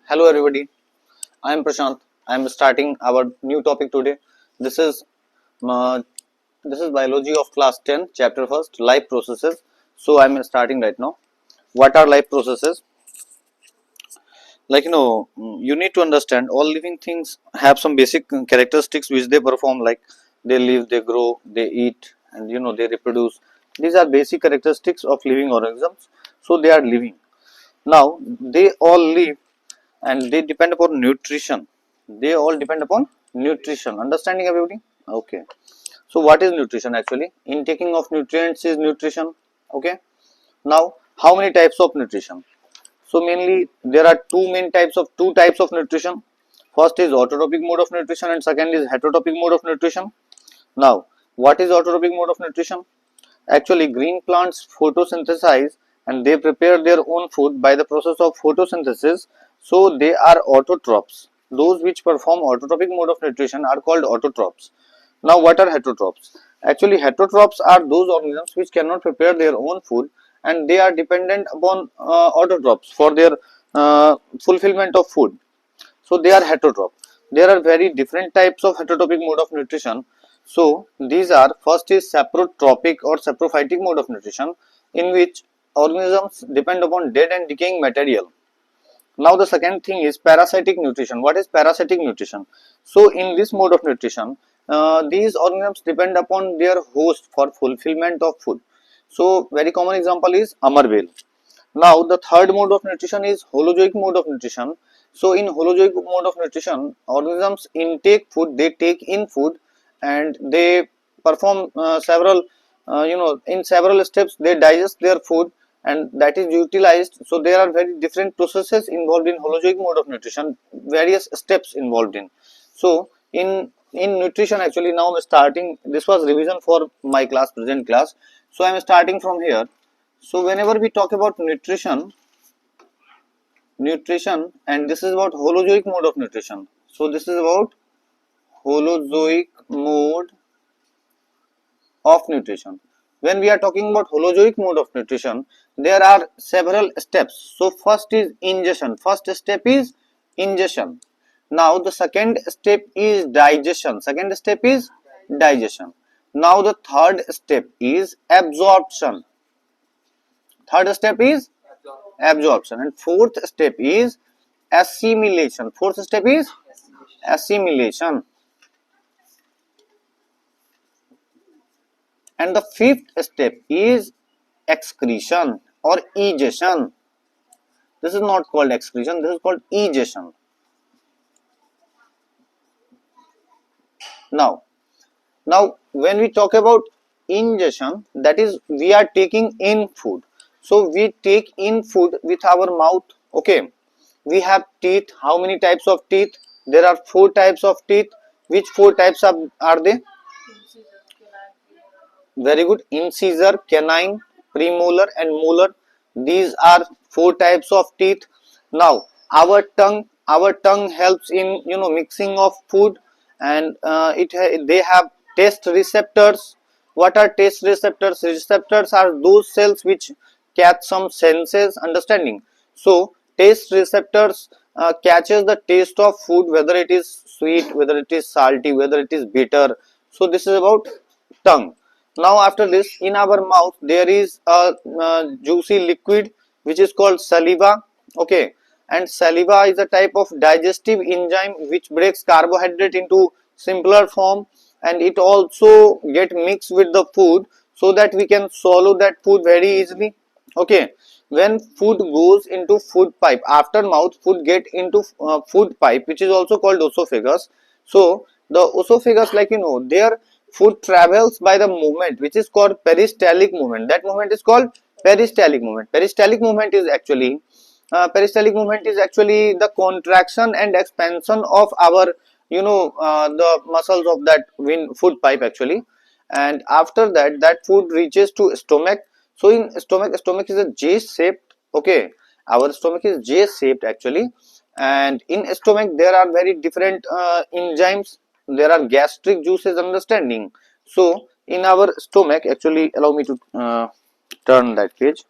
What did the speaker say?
Hello everybody, I am Prashant. I am starting our new topic today. This is uh, this is biology of class 10, chapter first, life processes. So I am starting right now. What are life processes? You need to understand all living things have some basic characteristics which they perform, like they live, they grow, they eat, and they reproduce. These are basic characteristics of living organisms. So they are living. Now they all live and they depend upon nutrition. They all depend upon nutrition. Understanding everybody? Okay. So what is nutrition actually? Intaking of nutrients is nutrition. Okay. Now how many types of nutrition? So mainly there are two types of nutrition. First is autotrophic mode of nutrition and second is heterotrophic mode of nutrition. Now what is autotrophic mode of nutrition? Actually, green plants photosynthesize and they prepare their own food by the process of photosynthesis. So they are autotrophs. Those which perform autotrophic mode of nutrition are called autotrophs. Now what are heterotrophs? Actually, heterotrophs are those organisms which cannot prepare their own food and they are dependent upon autotrophs for their fulfillment of food. So they are heterotroph. There are very different types of heterotrophic mode of nutrition. So these are, first is saprotrophic or saprophytic mode of nutrition, in which organisms depend upon dead and decaying material. Now the second thing is parasitic nutrition. What is parasitic nutrition? So in this mode of nutrition, these organisms depend upon their host for fulfillment of food. So very common example is amarvale. Now the third mode of nutrition is holozoic mode of nutrition. So in holozoic mode of nutrition, organisms intake food, they take in food and they perform in several steps they digest their food and that is utilized. So there are very different processes involved in holozoic mode of nutrition, various steps involved in. So in nutrition, actually now I'm starting, this was revision for my class, present class. So I'm starting from here. So whenever we talk about nutrition, and this is about holozoic mode of nutrition. So this is about holozoic mode of nutrition. When we are talking about holozoic mode of nutrition, there are several steps. So first is ingestion. First step is ingestion. Now the second step is digestion. Second step is digestion. Now the third step is absorption. Third step is absorption and fourth step is assimilation. Fourth step is assimilation and the fifth step is excretion or egestion. This is not called excretion, this is called egestion. Now when we talk about ingestion, that is we are taking in food. So we take in food with our mouth. Okay, we have teeth. How many types of teeth? There are four types of teeth. Which four types are they? Very good. Incisor, canine, premolar and molar. These are four types of teeth. Now our tongue helps in mixing of food and they have taste receptors. What are taste receptors? Receptors are those cells which catch some senses understanding. So taste receptors catches the taste of food, whether it is sweet, whether it is salty, whether it is bitter. So this is about tongue. Now after this, in our mouth there is a juicy liquid which is called saliva. Okay, and saliva is a type of digestive enzyme which breaks carbohydrate into simpler form and it also get mixed with the food so that we can swallow that food very easily. Okay, when food goes into food pipe, after mouth food get into food pipe which is also called esophagus. So the esophagus, there food travels by the movement which is called peristaltic movement. That movement is called peristaltic movement. Peristaltic movement is actually the contraction and expansion of our the muscles of that food pipe actually. And after that, that food reaches to stomach. So in stomach is a J shaped. Okay, our stomach is J shaped actually, and in stomach there are very different enzymes. There are gastric juices understanding. So in our stomach, actually allow me to turn that page.